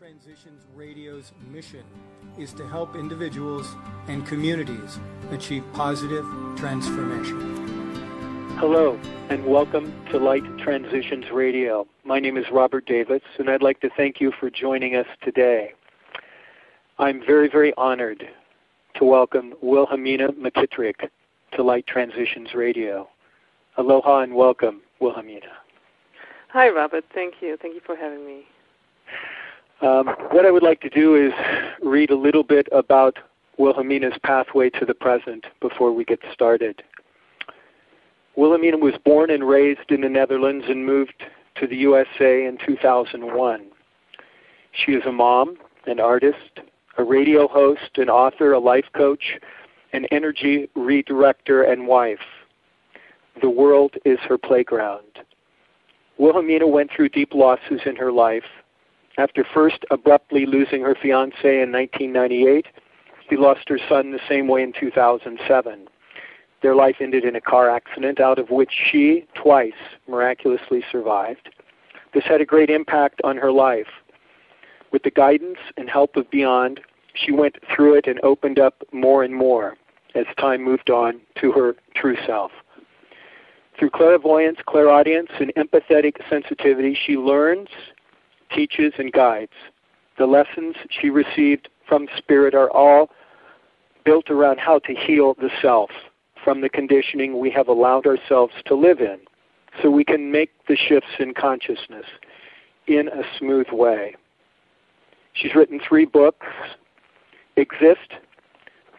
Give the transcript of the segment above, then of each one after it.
Transitions Radio's mission is to help individuals and communities achieve positive transformation. Hello, and welcome to Light Transitions Radio. My name is Robert Davis, and I'd like to thank you for joining us today. I'm very, very honored to welcome Wilhelmina McKittrick to Light Transitions Radio. Aloha and welcome, Wilhelmina. Hi, Robert. Thank you. Thank you for having me. What I would like to do is read a little bit about Wilhelmina's pathway to the present before we get started. Wilhelmina was born and raised in the Netherlands and moved to the USA in 2001. She is a mom, an artist, a radio host, an author, a life coach, an energy redirector, and wife. The world is her playground. Wilhelmina went through deep losses in her life. After first abruptly losing her fiancé in 1998, she lost her son the same way in 2007. Their life ended in a car accident, out of which she twice miraculously survived. This had a great impact on her life. With the guidance and help of Beyond, she went through it and opened up more and more as time moved on to her true self. Through clairvoyance, clairaudience, and empathetic sensitivity, she learns, teaches, and guides. The lessons she received from Spirit are all built around how to heal the self from the conditioning we have allowed ourselves to live in, so we can make the shifts in consciousness in a smooth way. She's written 3 books: Exist,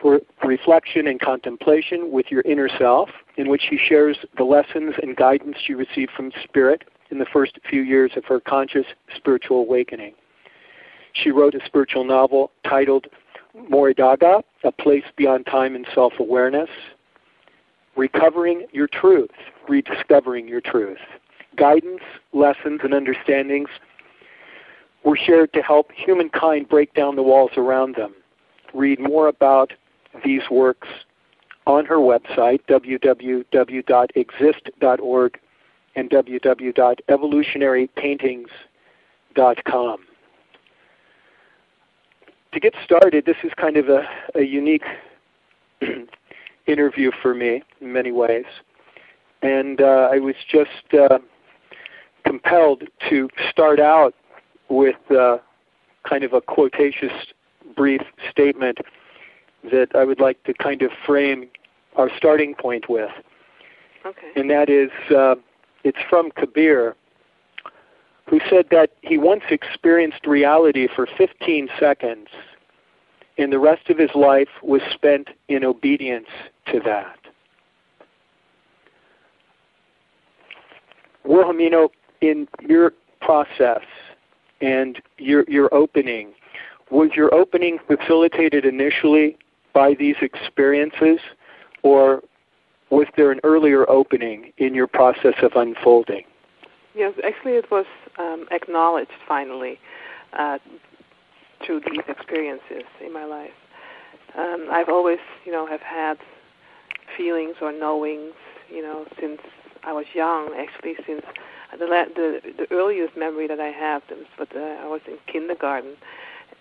for reflection and contemplation with your inner self, in which she shares the lessons and guidance she received from Spirit in the first few years of her conscious spiritual awakening. She wrote a spiritual novel titled Moridaga, A Place Beyond Time and Self-Awareness, Recovering Your Truth, Rediscovering Your Truth. Guidance, lessons, and understandings were shared to help humankind break down the walls around them. Read more about these works on her website, www.exist.org and www.evolutionarypaintings.com. To get started, this is kind of a unique interview for me in many ways. And I was just compelled to start out with kind of a quotacious, brief statement that I would like to kind of frame our starting point with. Okay. And that is, it's from Kabir, who said that he once experienced reality for 15 seconds, and the rest of his life was spent in obedience to that. Wilhelmina, in your process and your opening, was your opening facilitated initially by these experiences, or was there an earlier opening in your process of unfolding? Yes, actually it was acknowledged finally through these experiences in my life. I've always, have had feelings or knowings, since I was young, actually, since the earliest memory that I have was I was in kindergarten,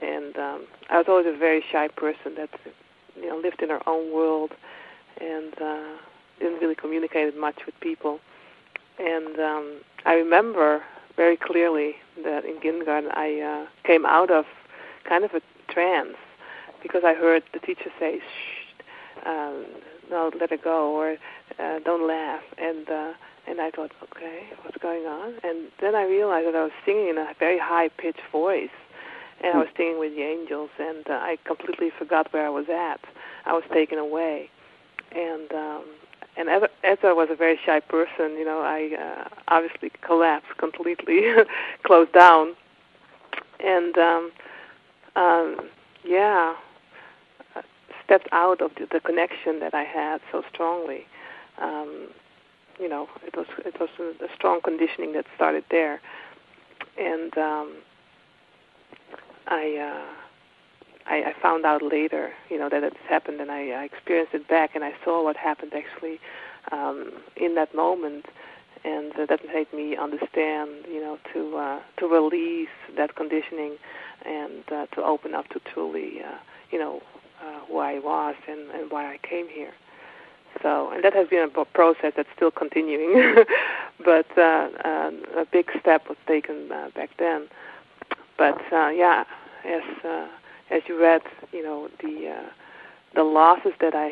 and I was always a very shy person that, lived in her own world and didn't really communicate much with people. And I remember very clearly that in kindergarten I came out of kind of a trance because I heard the teacher say, "Shh, no, let it go," or "Don't laugh." And I thought, okay, what's going on? And then I realized that I was singing in a very high-pitched voice, and I was singing with the angels, and I completely forgot where I was at. I was taken away. And as I was a very shy person, I obviously collapsed completely, closed down. And, stepped out of the connection that I had so strongly. It was a strong conditioning that started there. And I found out later, that it's happened, and I experienced it back, and I saw what happened actually in that moment, and that made me understand, to release that conditioning and to open up to truly, who I was and why I came here. So, and that has been a process that's still continuing, but a big step was taken back then. But as you read, the losses that I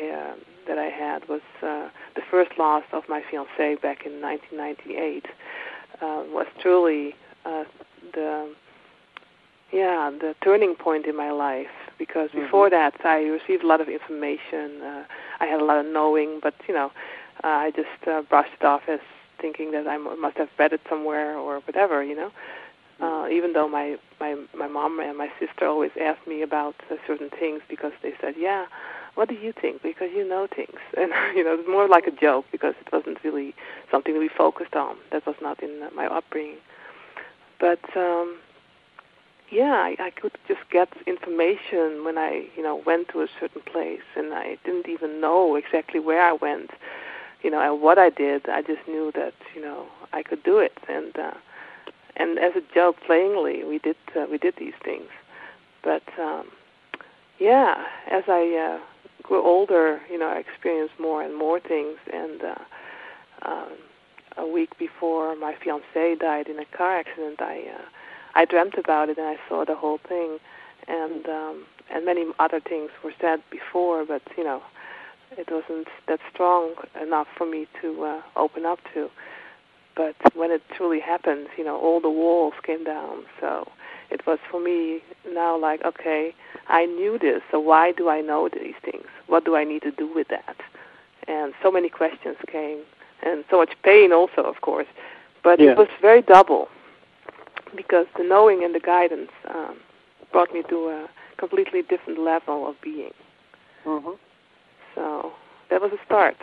had was the first loss of my fiancé back in 1998 was truly the turning point in my life, because before that I received a lot of information. I had a lot of knowing, but I just brushed it off as thinking that I must have read it somewhere or whatever, even though my mom and my sister always asked me about certain things, because they said, yeah, what do you think? Because you know things. And, it was more like a joke, because it wasn't really something we focused on. That was not in my upbringing. But, I could just get information when I, went to a certain place, and I didn't even know exactly where I went, and what I did. I just knew that, I could do it. And as a joke, playingly, we did these things. But, as I grew older, I experienced more and more things. And a week before my fiancé died in a car accident, I dreamt about it, and I saw the whole thing. And many other things were said before, but, it wasn't that strong enough for me to open up to. But when it truly happened, all the walls came down. So it was for me now like, okay, I knew this, so why do I know these things? What do I need to do with that? And so many questions came, and so much pain also, of course. But it was very double, because the knowing and the guidance brought me to a completely different level of being. Mm-hmm. So that was a start.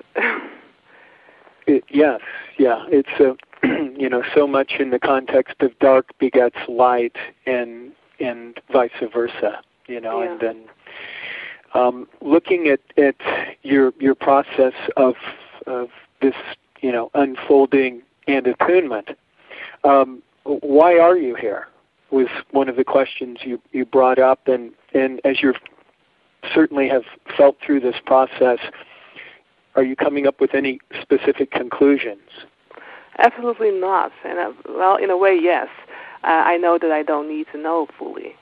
Yes, it's so much in the context of dark begets light, and vice versa, and then looking at your process of this unfolding and attunement. Why are you here? Was one of the questions you brought up, and as you certainly have felt through this process, are you coming up with any specific conclusions? Absolutely not. And in a way, yes. I know that I don't need to know fully.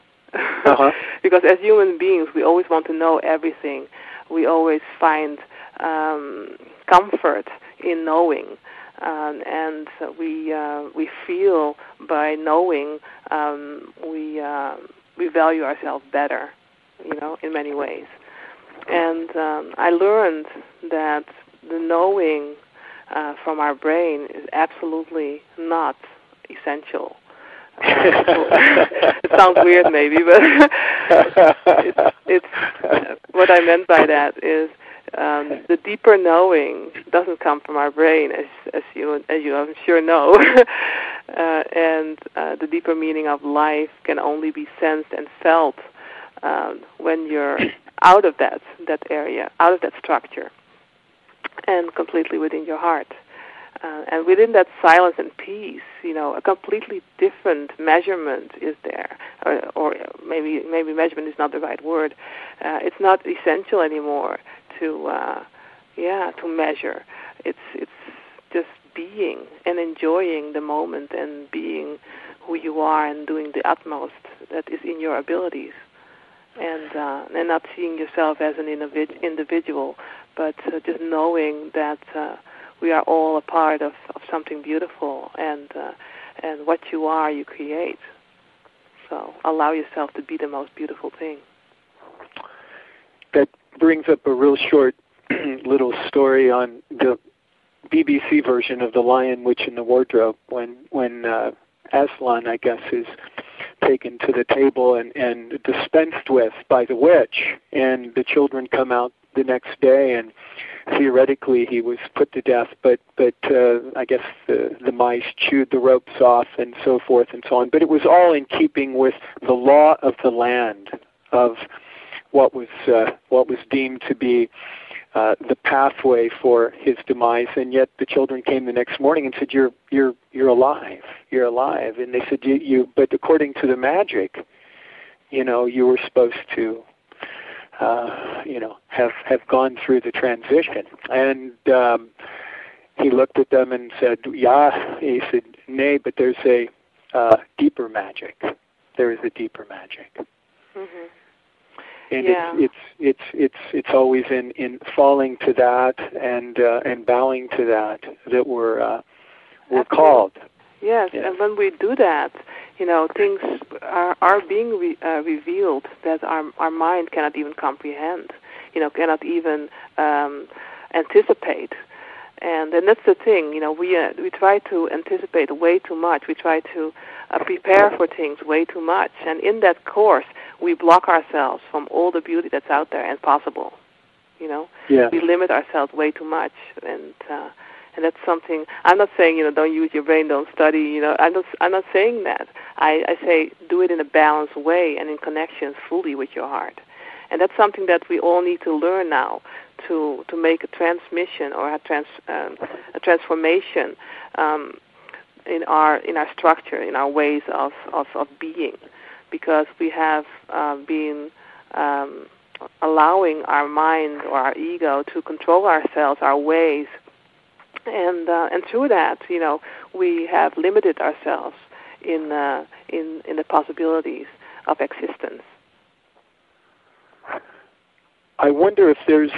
Because as human beings, we always want to know everything. We always find comfort in knowing. And we feel by knowing we value ourselves better, in many ways. And I learned that the knowing from our brain is absolutely not essential. It sounds weird maybe, but it's what I meant by that is the deeper knowing doesn't come from our brain, as you I'm sure know, and the deeper meaning of life can only be sensed and felt when you're out of that area, out of that structure, and completely within your heart. And within that silence and peace, a completely different measurement is there, or maybe measurement is not the right word. It's not essential anymore to measure. It's just being and enjoying the moment and being who you are and doing the utmost that is in your abilities, and not seeing yourself as an individual, but just knowing that we are all a part of something beautiful, and what you are, you create. So allow yourself to be the most beautiful thing. That brings up a real short little story on the BBC version of The Lion, Witch, and the Wardrobe, when Aslan, I guess, is taken to the table and dispensed with by the witch, and the children come out the next day, and theoretically he was put to death, but I guess the mice chewed the ropes off and so forth and so on. But it was all in keeping with the law of the land, of what was deemed to be the pathway for his demise. And yet the children came the next morning and said, "You're alive. You're alive." And they said, "You." But according to the magic, you were supposed to, have gone through the transition. And he looked at them and said, yeah. He said, nay, but there's a deeper magic. There is a deeper magic. Mm-hmm. And it's always in falling to that and bowing to that we're called. Yes, yeah. And when we do that, things are being revealed that our mind cannot even comprehend, cannot even anticipate. And that's the thing, we try to anticipate way too much. We try to prepare for things way too much. And in that course, we block ourselves from all the beauty that's out there and possible. Yeah. We limit ourselves way too much. And that's something, I'm not saying, don't use your brain, don't study, I'm not saying that. I say do it in a balanced way and in connection fully with your heart. And that's something that we all need to learn now to make a transmission or a transformation in our structure, in our ways of being, because we have been allowing our mind or our ego to control ourselves, our ways, and through that, we have limited ourselves in the possibilities of existence. I wonder if there's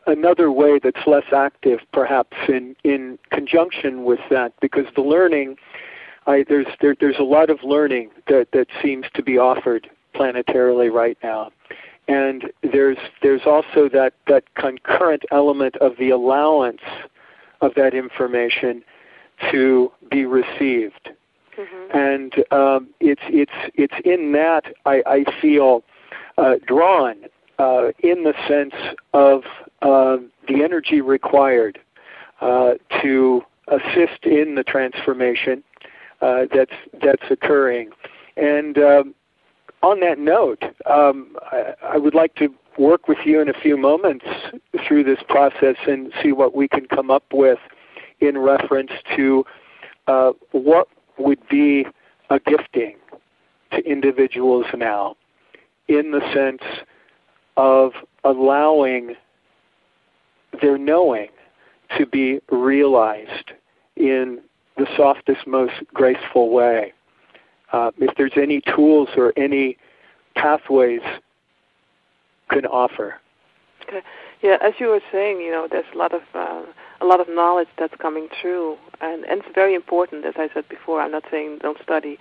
another way that's less active, perhaps in conjunction with that, because the learning, there's a lot of learning that seems to be offered planetarily right now, and there's also that concurrent element of the allowance of that information to be received, mm-hmm. and it's in that I feel. Drawn in the sense of the energy required to assist in the transformation that's occurring. And on that note, I would like to work with you in a few moments through this process and see what we can come up with in reference to what would be a gifting to individuals now, in the sense of allowing their knowing to be realized in the softest, most graceful way. If there's any tools or any pathways can offer. Okay. Yeah, as you were saying, there's a lot of knowledge that's coming through, and it's very important. As I said before, I'm not saying don't study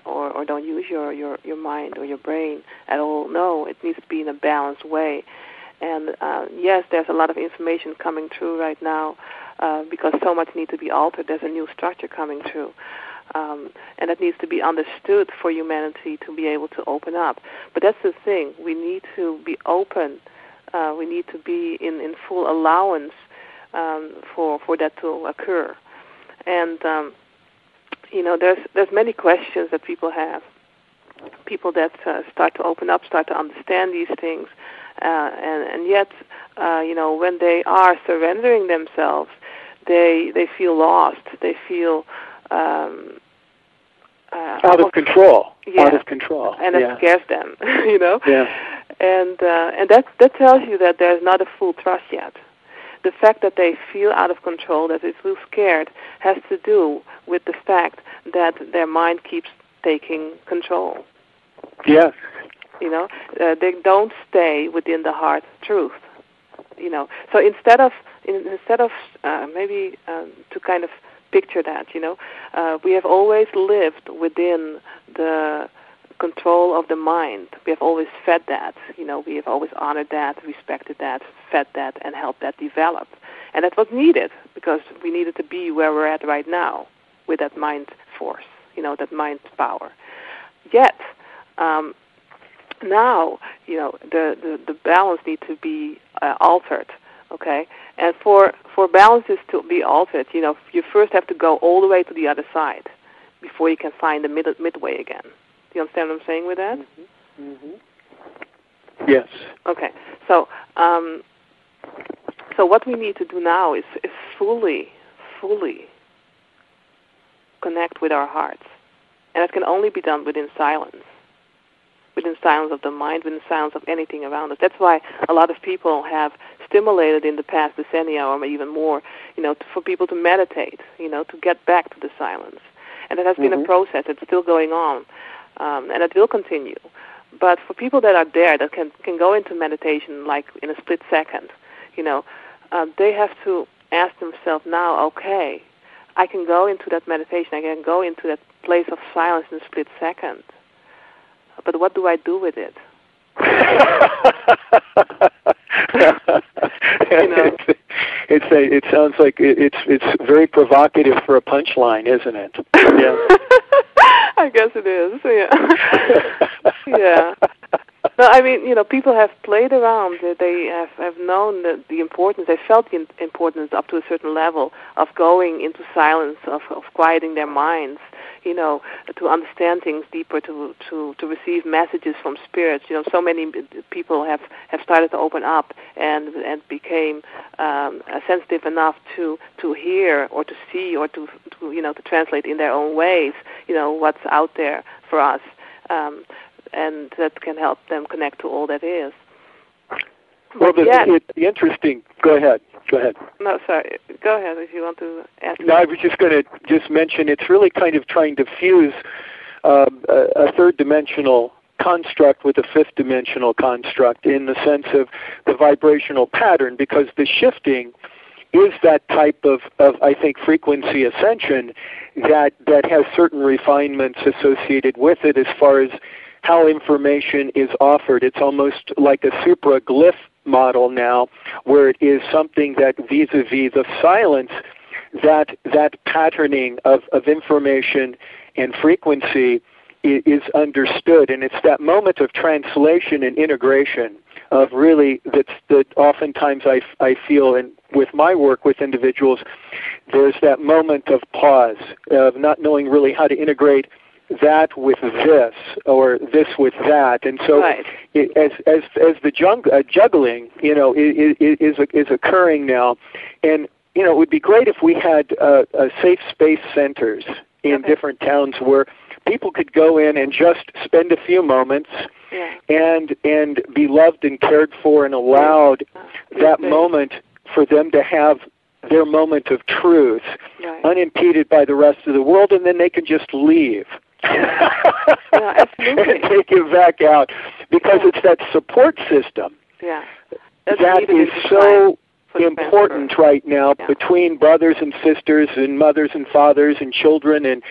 or don't use your mind or your brain at all. No, it needs to be in a balanced way. And yes, there's a lot of information coming through right now because so much needs to be altered. There's a new structure coming through. And it needs to be understood for humanity to be able to open up. But that's the thing. We need to be open. We need to be in full allowance for that to occur. And there's many questions that people have. People that start to open up, start to understand these things, and yet, when they are surrendering themselves, they feel lost. They feel out of control. Yeah, out of control, and it scares them. Yeah. And that tells you that there's not a full trust yet. The fact that they feel out of control, that they feel scared, has to do with the fact that their mind keeps taking control. Yes. They don't stay within the heart truth. So instead of maybe to kind of picture that, we have always lived within the control of the mind. We have always fed that. We have always honored that, respected that, fed that, and helped that develop. And that was needed because we needed to be where we're at right now with that mind force, that mind power. Yet, now, the balance needs to be altered, okay? And for balances to be altered, you first have to go all the way to the other side before you can find the midway again. Do you understand what I'm saying with that? Mm-hmm. Mm-hmm. Yes. Okay. So what we need to do now is fully connect with our hearts. And it can only be done within silence of the mind, within silence of anything around us. That's why a lot of people have stimulated in the past decennia or even more, for people to meditate, to get back to the silence. And it has been a process. It's still going on, and it will continue. But for people that are there, that can go into meditation like in a split second, they have to ask themselves now, okay, I can go into that meditation, I can go into that place of silence in a split second. But what do I do with it? It sounds like it's very provocative for a punchline, isn't it? Yeah. I guess it is. Yeah. Yeah. No, I mean, people have played around. They have known the importance. They felt the importance up to a certain level of going into silence, of quieting their minds, to understand things deeper, to receive messages from spirits. So many people have started to open up and became sensitive enough to hear or to see or to translate in their own ways, what's out there for us. And that can help them connect to all that is. Well, the interesting. Go ahead. No, sorry. Go ahead if you want to ask. No, I was just going to mention it's really kind of trying to fuse a third-dimensional construct with a fifth-dimensional construct in the sense of the vibrational pattern, because the shifting is that type of I think, frequency ascension that has certain refinements associated with it as far as how information is offered. It's almost like a supraglyph model now, where it is something that vis-a-vis the silence, that patterning of information and frequency is understood. And it's that moment of translation and integration of really that oftentimes I feel, and with my work with individuals, there's that moment of pause, of not knowing really how to integrate that with this or this with that, and so right. as the juggling, is occurring now, and it would be great if we had safe space centers in different towns where people could go in and just spend a few moments and be loved and cared for and allowed that moment for them to have their moment of truth, unimpeded by the rest of the world, and then they can just leave. And take it back out, because it's that support system that is so important right now between brothers and sisters and mothers and fathers and children and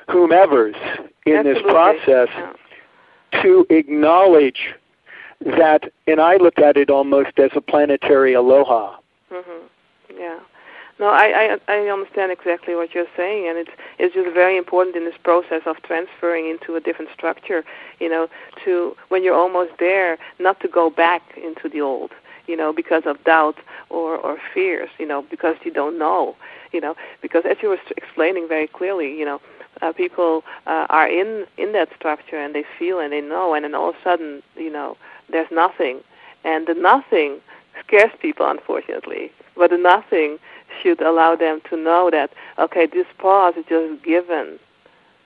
whomevers in this process, to acknowledge that, and I look at it almost as a planetary aloha. Yeah. No, I understand exactly what you're saying, and it's just very important in this process of transferring into a different structure, to when you're almost there, not to go back into the old, because of doubt or fears, because you don't know, because as you were explaining very clearly, people are in that structure and they feel and they know, and then all of a sudden, there's nothing, and the nothing scares people, unfortunately, but the nothing should allow them to know that, okay, this pause is just given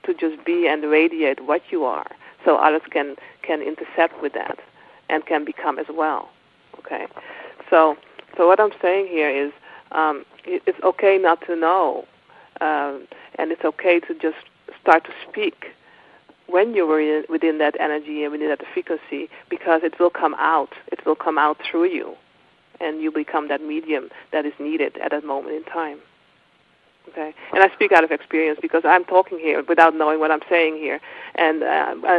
to just be and radiate what you are, so others can intercept with that and can become as well. Okay, so what I'm saying here is it's okay not to know, and it's okay to just start to speak when you're within that energy and within that frequency, because it will come out. It will come out through you, and you become that medium that is needed at that moment in time. Okay, and I speak out of experience because I'm talking here without knowing what I'm saying here, and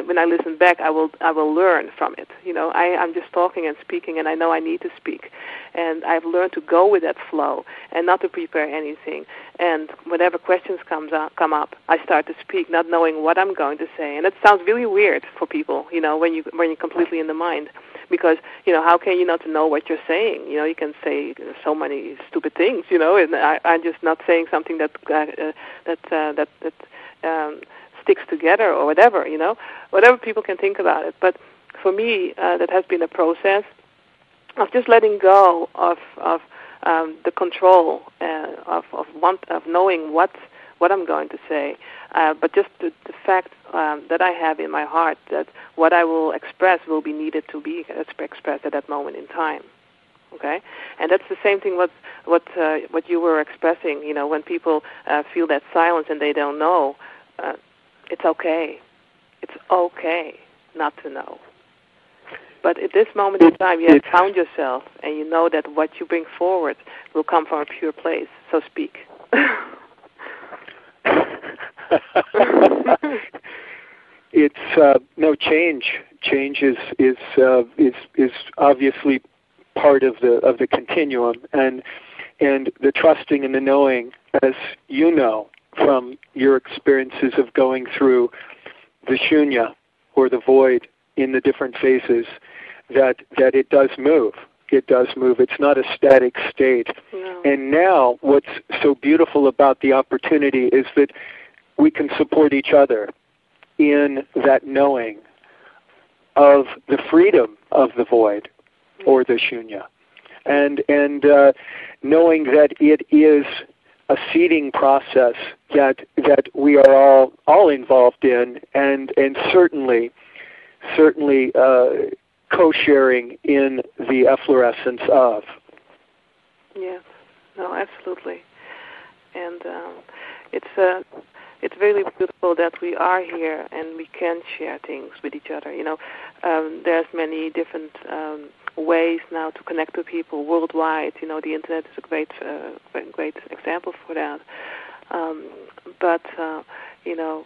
when I listen back, I will learn from it. I'm just talking and speaking, and I know I need to speak, and I've learned to go with that flow and not to prepare anything. And whenever questions come up, I start to speak, not knowing what I'm going to say, and it sounds really weird for people, when you're completely in the mind. Because, how can you not know what you're saying? You can say so many stupid things, and I'm just not saying something that sticks together or whatever, whatever people can think about it. But for me, that has been a process of just letting go of the control of knowing what I'm going to say, but just the fact that I have in my heart that what I will express will be needed to be expressed at that moment in time. Okay, and that's the same thing. What you were expressing. You know, when people feel that silence and they don't know, it's okay. It's okay not to know. But at this moment in time, you have found yourself, and you know that what you bring forward will come from a pure place. So speak. It's no change. Change is obviously part of the continuum, and the trusting and the knowing, as you know from your experiences of going through the shunya or the void in the different phases, that it does move. It does move. It's not a static state. No. And now what's so beautiful about the opportunity is that we can support each other in that knowing of the freedom of the void or the shunya, and knowing that it is a seeding process that we are all involved in, and certainly co-sharing in the efflorescence of. Yes, no, absolutely, and it's really beautiful that we are here and we can share things with each other. You know, there's many different ways now to connect to people worldwide. You know, the internet is a great example for that. But you know,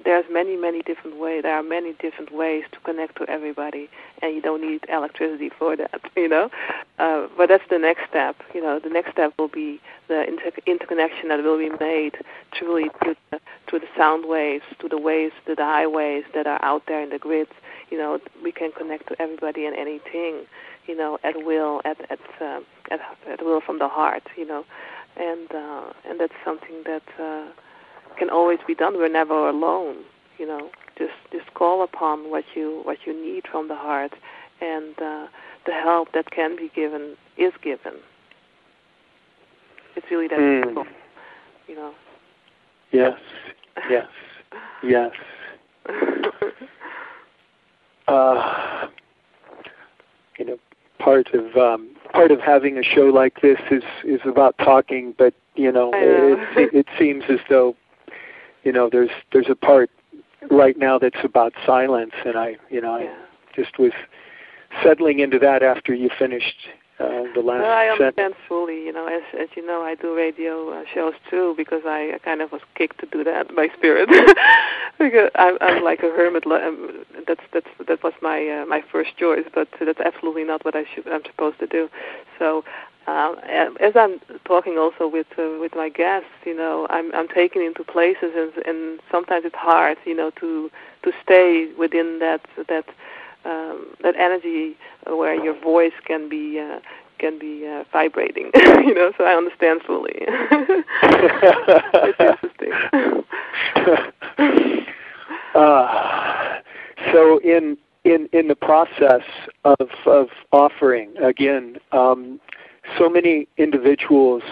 there's many different ways. There are many different ways to connect to everybody, and you don't need electricity for that. You know, but that's the next step. You know, the next step will be the interconnection that will be made truly to the sound waves, to the waves, to the high waves that are out there in the grids. You know, we can connect to everybody and anything. You know, at will, at will from the heart. You know, and that's something that can always be done. We're never alone. You know, just call upon what you need from the heart, and the help that can be given is given. It's really that simple. You know. Yes. You know, part of having a show like this is about talking, but you know, it seems as though, you know, there's a part right now that's about silence, and I just was settling into that after you finished the last No, I understand sentence. fully. You know, as you know, I do radio shows too, because I kind of was kicked to do that by spirit. Because I'm like a hermit. That was my first choice, but that's absolutely not what I'm supposed to do. So as I'm talking also with my guests, you know, I'm taken into places, and sometimes it's hard, you know, to stay within that energy where your voice can be vibrating, you know. So I understand fully. It's interesting. So in the process of offering again, so many individuals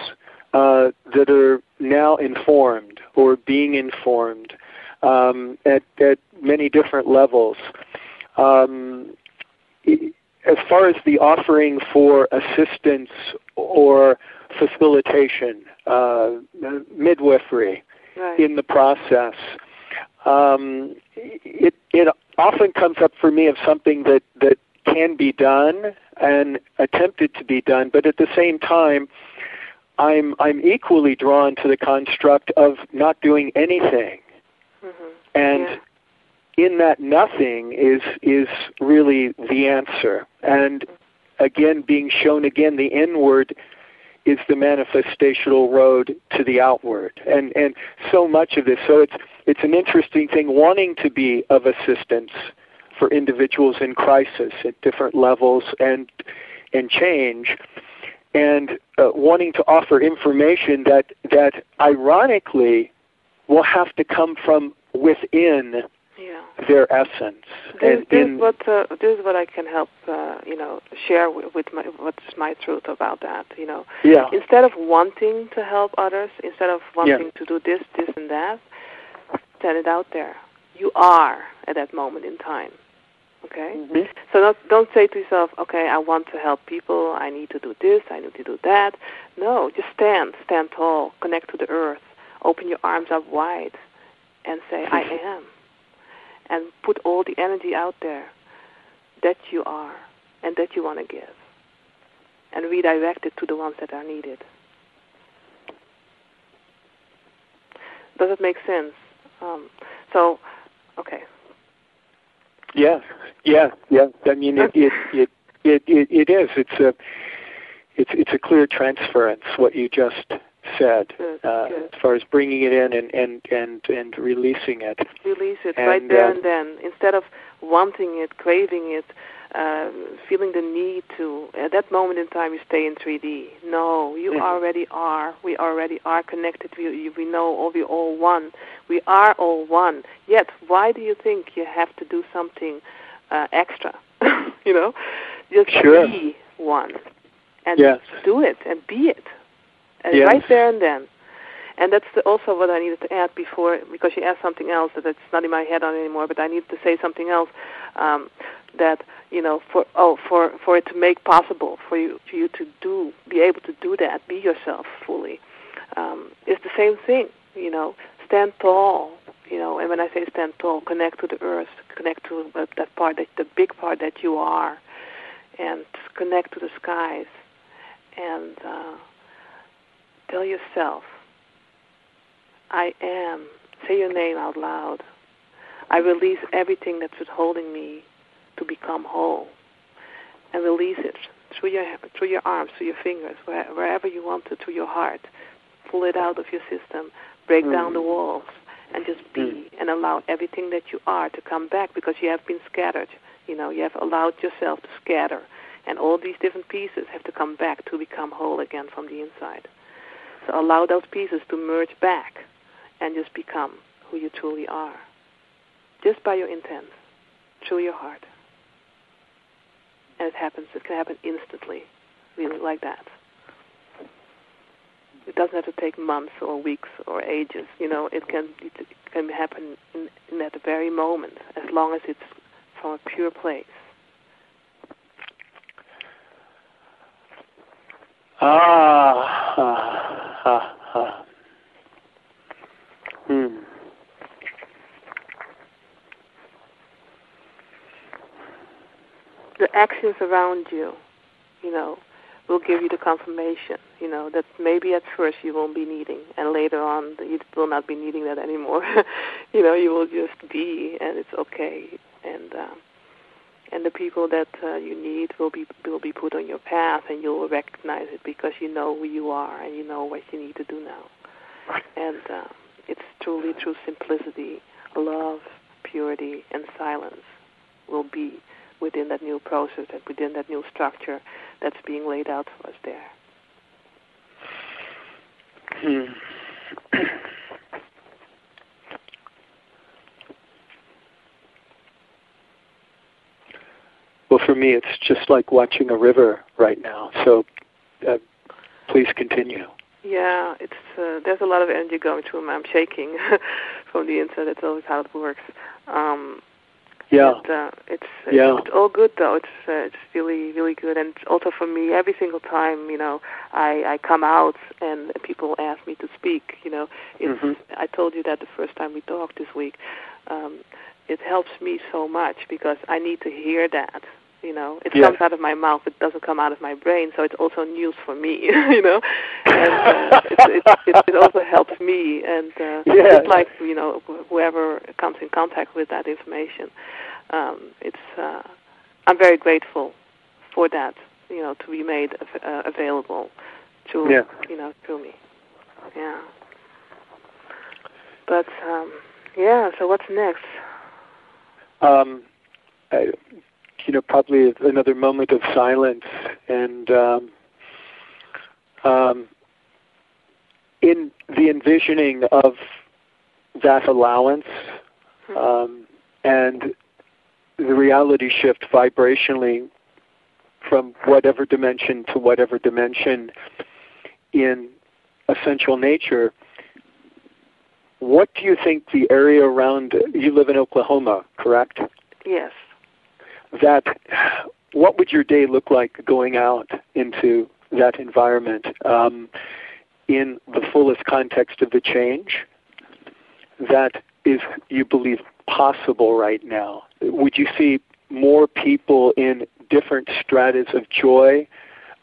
that are now informed or being informed at many different levels. As far as the offering for assistance or facilitation, midwifery, right. in the process, it often comes up for me of something that can be done and attempted to be done, but at the same time, I'm equally drawn to the construct of not doing anything, and in that nothing is really the answer. And again, being shown again, the inward is the manifestational road to the outward, and so much of this. So it's an interesting thing, wanting to be of assistance for individuals in crisis at different levels and change, and wanting to offer information that ironically will have to come from within their essence. This is what I can help, you know, share with what's my truth about that, you know. Yeah. Instead of wanting to help others, instead of wanting to do this and that, stand it out there. You are at that moment in time. Okay? Mm-hmm. So don't say to yourself, okay, I want to help people, I need to do this, I need to do that. No, just stand tall, connect to the earth, open your arms up wide, and say, I am. And put all the energy out there that you are and that you want to give. And redirect it to the ones that are needed. Does it make sense? Okay. Yeah. I mean, it is. It's a clear transference. What you just said, good. As far as bringing it in and releasing it. Release it right there and then, instead of wanting it, craving it, feeling the need to. At that moment in time, you stay in 3D. No, you already are. We already are connected. We know we're all one. We are all one. Yet, why do you think you have to do something extra? Just be one. And do it and be it. And right there and then. And that's also what I needed to add before, because you asked something else that's not in my head on anymore, but I needed to say something else that, for it to make possible for you to be able to do that, be yourself fully, it's the same thing, stand tall, and when I say stand tall, connect to the earth, connect to that part, the big part that you are, and connect to the skies, and tell yourself, I am. Say your name out loud. I release everything that's withholding me to become whole. And release it through your arms, through your fingers, wherever you want to, through your heart. Pull it out of your system. Break down the walls. And just be. And allow everything that you are to come back, because you have been scattered. You have allowed yourself to scatter. And all these different pieces have to come back to become whole again from the inside. So allow those pieces to merge back and just become who you truly are. Just by your intent, through your heart. And it can happen instantly, really, like that. It doesn't have to take months or weeks or ages. It can happen in that very moment, as long as it's from a pure place. The actions around you, will give you the confirmation, that maybe at first you won't be needing, and later on you will not be needing that anymore. You will just be, and it's okay. And the people that you need will be put on your path, and you'll recognize it because you know who you are and you know what you need to do now. And it's truly through simplicity, love, purity, and silence will be within that new process and within that new structure that's being laid out for us there. Well, for me, it's just like watching a river right now. So please continue. Yeah, it's there's a lot of energy going through me. I'm shaking from the inside. That's always how it works. It's all good though. It's really, really good. And also for me, every single time, I come out and people ask me to speak, I told you that the first time we talked this week. It helps me so much because I need to hear that. It comes out of my mouth. It doesn't come out of my brain, so it's also news for me. And it also helps me. And it's like whoever comes in contact with that information. I'm very grateful for that. To be made available to through me. Yeah. But So what's next? Probably another moment of silence, and in the envisioning of that allowance and the reality shift vibrationally from whatever dimension to whatever dimension in essential nature, what do you think the area around, you live in Oklahoma, correct? Yes. What would your day look like going out into that environment in the fullest context of the change that is, you believe, possible right now? Would you see more people in different stratas of joy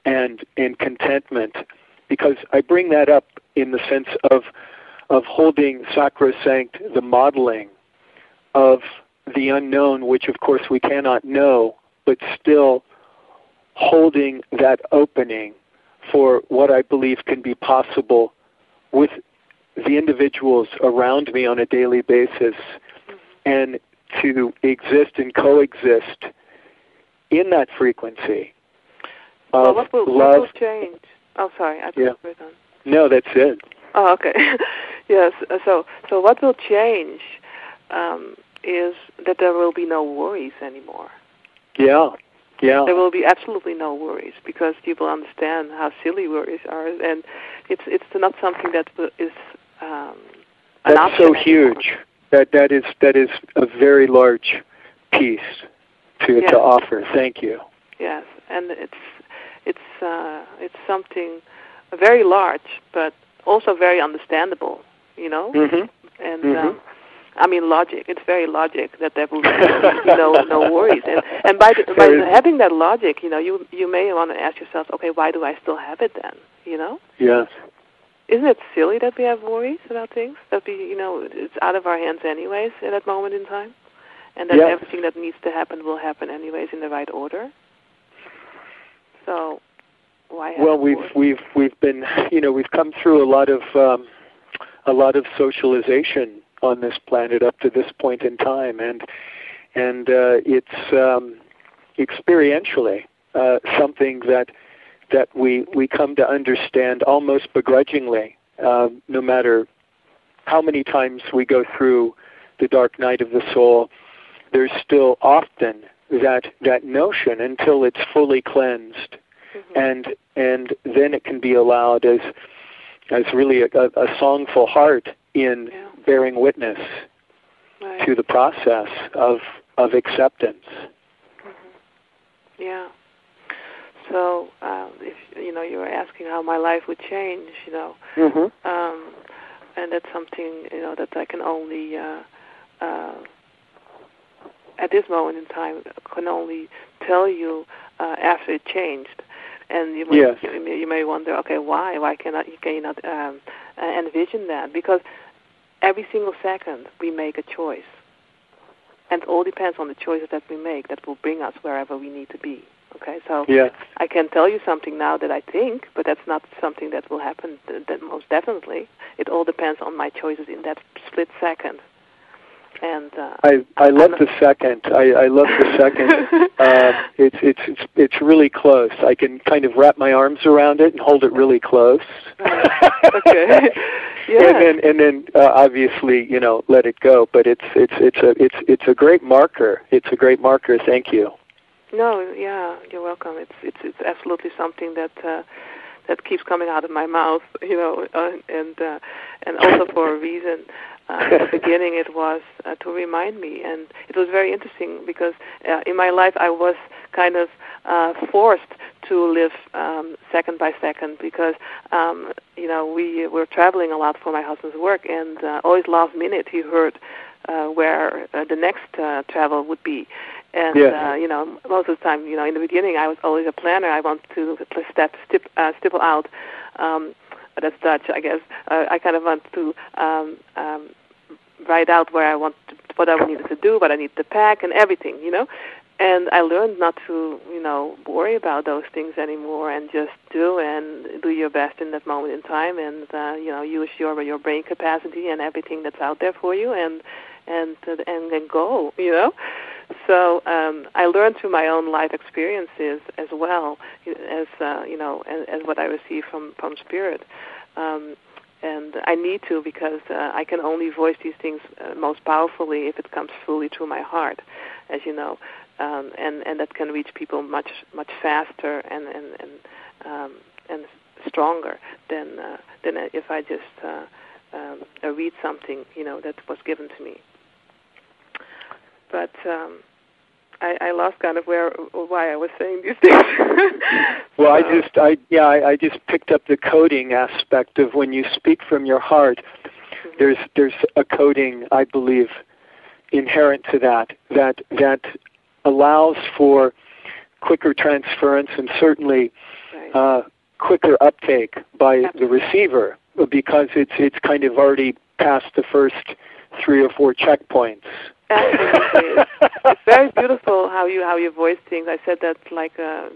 and contentment? Because I bring that up in the sense of holding sacrosanct the modeling of the unknown, which of course we cannot know, but still holding that opening for what I believe can be possible with the individuals around me on a daily basis, and to exist and coexist in that frequency of what will change? Oh, sorry, I just read on. No, that's it. Oh, okay. Yes. So what will change is that there will be no worries anymore. Yeah. There will be absolutely no worries because people understand how silly worries are, and it's not something that is that's so huge. That is a very large piece to offer. Thank you. Yes, and it's something very large, but also very understandable. You know, and I mean logic. It's very logic that there will be no worries, and by having that logic, you know, you may want to ask yourself, okay, why do I still have it then? You know? Yes. Isn't it silly that we have worries about things? That it's out of our hands anyways at that moment in time, and that everything that needs to happen will happen anyways in the right order. So why? We've been we've come through a lot of socialization on this planet up to this point in time, and it's experientially something that we come to understand almost begrudgingly, no matter how many times we go through the dark night of the soul. There's still often that notion until it's fully cleansed, and then it can be allowed as really a songful heart in bearing witness to the process of acceptance. Yeah. So, if you were asking how my life would change, and that's something that I can only at this moment in time can only tell you after it changed. And you may wonder, okay, why? Why can you not envision that? Because every single second we make a choice, and it all depends on the choices that we make that will bring us wherever we need to be. Okay, so I can tell you something now that I think, but that's not something that will happen. That most definitely, it all depends on my choices in that split second. And I love the second. I love the second. It's really close. I can kind of wrap my arms around it and hold it really close. Okay. Yeah. And then obviously let it go. But it's a great marker. It's a great marker. Thank you. No, you're welcome. It's absolutely something that keeps coming out of my mouth, and also for a reason. At the beginning, it was to remind me, and it was very interesting because in my life I was kind of forced to live second by second because we were traveling a lot for my husband's work, and always last minute he heard where the next travel would be. And, most of the time, in the beginning, I was always a planner. I want to stipple out, that's Dutch, I guess. I kind of want to write out what I needed to do, what I need to pack, and everything, And I learned not to, worry about those things anymore, and just do your best in that moment in time, and use your brain capacity and everything that's out there for you, and go, So I learned through my own life experiences as well as as what I receive from Spirit, and I need to because I can only voice these things most powerfully if it comes fully through my heart, as you know. And that can reach people much faster and stronger than if I just read something, that was given to me. But I lost kind of why I was saying these things. Well, I just picked up the coding aspect of when you speak from your heart. Mm-hmm. There's a coding, I believe, inherent to that allows for quicker transference and certainly quicker uptake by the receiver, because it's kind of already past the first 3 or 4 checkpoints. Absolutely. It's very beautiful how you voice things. I said that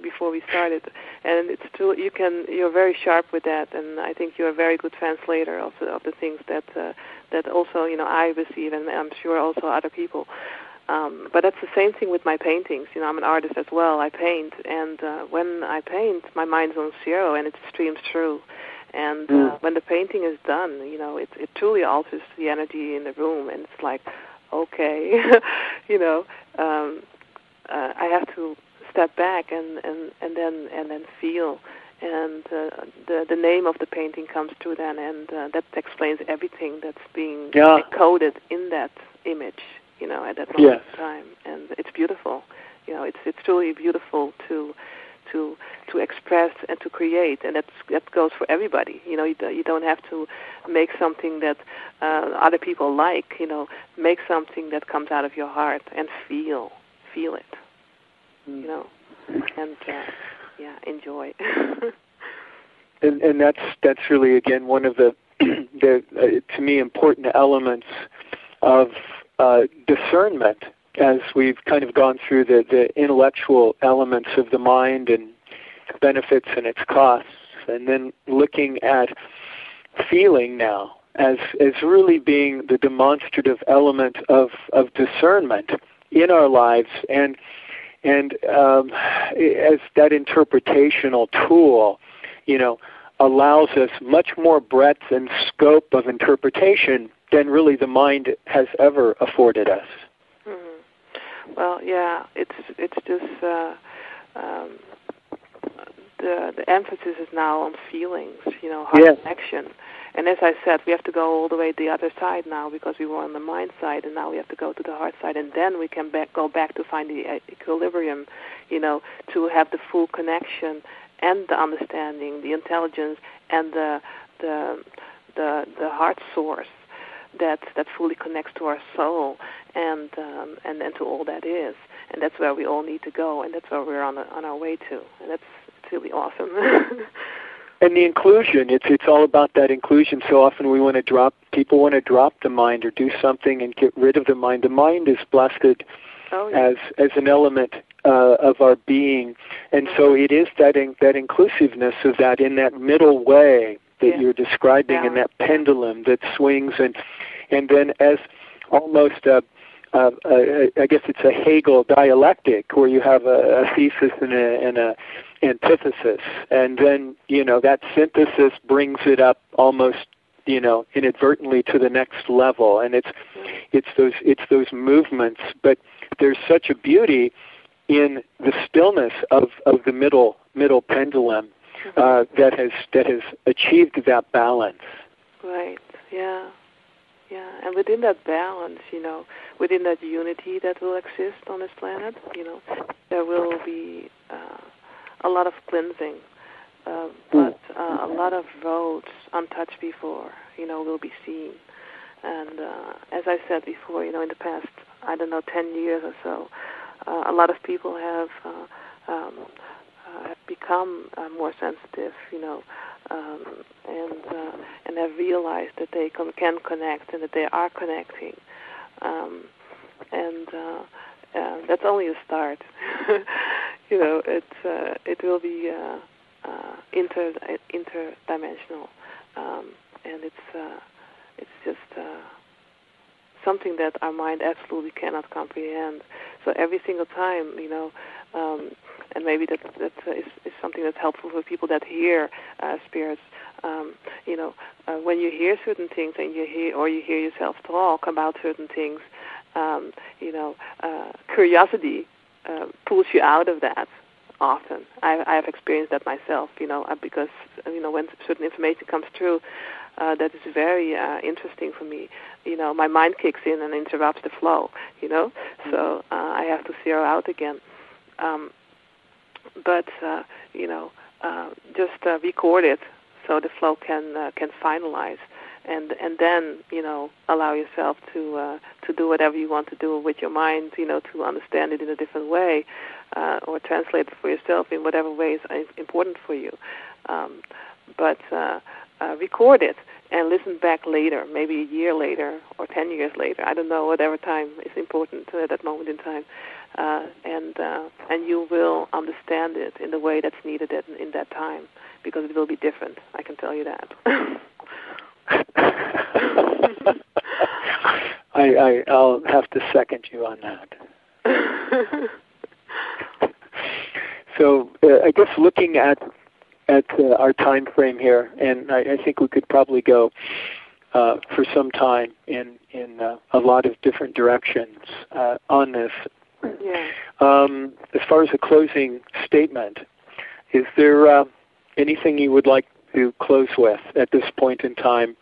before we started, and it's true. You're very sharp with that, and I think you're a very good translator of the things that also I receive, and I'm sure also other people. But that's the same thing with my paintings. I'm an artist as well. I paint, and when I paint, my mind's on zero, and it streams through. And when the painting is done, it truly alters the energy in the room, and it's like, okay, I have to step back and then feel, and the name of the painting comes through then, and that explains everything that's being encoded in that image, at that moment in time, and it's beautiful. It's truly beautiful to express and to create, and that goes for everybody. You don't have to make something that other people like. Make something that comes out of your heart and feel it. And enjoy. and that's really, again, one of the to me important elements of discernment, as we've kind of gone through the intellectual elements of the mind and benefits and its costs, and then looking at feeling now as really being the demonstrative element of discernment in our lives, and as that interpretational tool, allows us much more breadth and scope of interpretation than really the mind has ever afforded us. Well, yeah, it's just the emphasis is now on feelings, heart connection. And as I said, we have to go all the way to the other side now, because we were on the mind side, and now we have to go to the heart side, and then we can go back to find the equilibrium, to have the full connection and the understanding, the intelligence, and the heart source that fully connects to our soul and to all that is, and that's where we all need to go, and that's where we're on our way to, and it's really awesome. And the inclusion, it's all about that inclusion. So often people want to drop the mind or do something and get rid of the mind. The mind is blessed as an element of our being, and so it is that inclusiveness of that in that middle way that you're describing, in that pendulum that swings, and then as almost I guess it's a Hegel dialectic, where you have a thesis and a antithesis, and then that synthesis brings it up almost inadvertently to the next level, and it's those movements. But there's such a beauty in the stillness of the middle pendulum that has achieved that balance. Right. Yeah. Yeah, and within that balance, within that unity that will exist on this planet, there will be a lot of cleansing, but a lot of roads untouched before, will be seen. And as I said before, in the past, 10 years or so, a lot of people have become more sensitive, and have realized that they can connect and that they are connecting, and that's only a start. It will be interdimensional, and it's just something that our mind absolutely cannot comprehend. So every single time, and maybe that is something that's helpful for people that hear spirits. When you hear certain things and you hear yourself talk about certain things, curiosity pulls you out of that often. I have experienced that myself, because, when certain information comes through, that is very interesting for me. My mind kicks in and interrupts the flow, so I have to zero out again. Just record it so the flow can finalize, and then allow yourself to do whatever you want to do with your mind, to understand it in a different way, or translate it for yourself in whatever way is important for you. But record it and listen back later, maybe a year later or 10 years later. I don't know, whatever time is important at that moment in time. And you will understand it in the way that's needed in that time, because it will be different. I can tell you that. I'll have to second you on that. So I guess looking at our time frame here, and I think we could probably go for some time in a lot of different directions on this. Yeah. As far as a closing statement, is there anything you would like to close with at this point in time?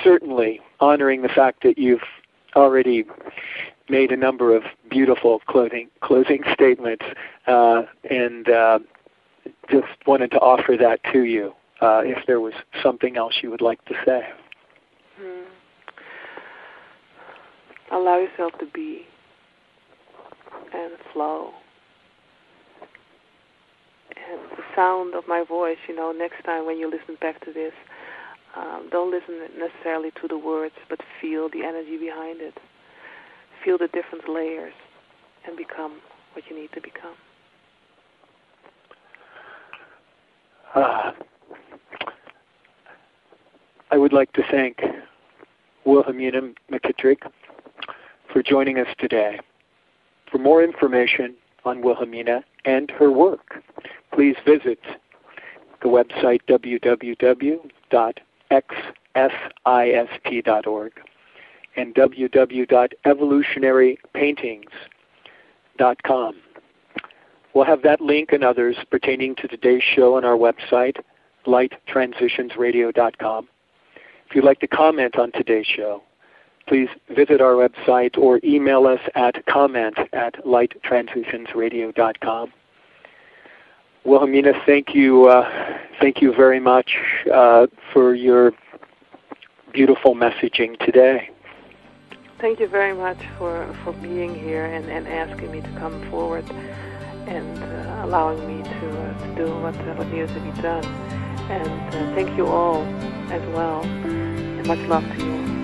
Certainly honoring the fact that you've already made a number of beautiful closing statements, and just wanted to offer that to you, if there was something else you would like to say. Allow yourself to be and flow. And the sound of my voice, next time when you listen back to this, don't listen necessarily to the words, but feel the energy behind it. Feel the different layers and become what you need to become. I would like to thank Wilhelmina McKittrick for joining us today. For more information on Wilhelmina and her work, please visit the website www.xsist.org and www.evolutionarypaintings.com. We'll have that link and others pertaining to today's show on our website, lighttransitionsradio.com. If you'd like to comment on today's show, please visit our website or email us at comment@lighttransitionsradio.com. Wilhelmina, thank you very much for your beautiful messaging today. Thank you very much for being here and asking me to come forward and allowing me to do what needs to be done. And thank you all as well. And much love to you.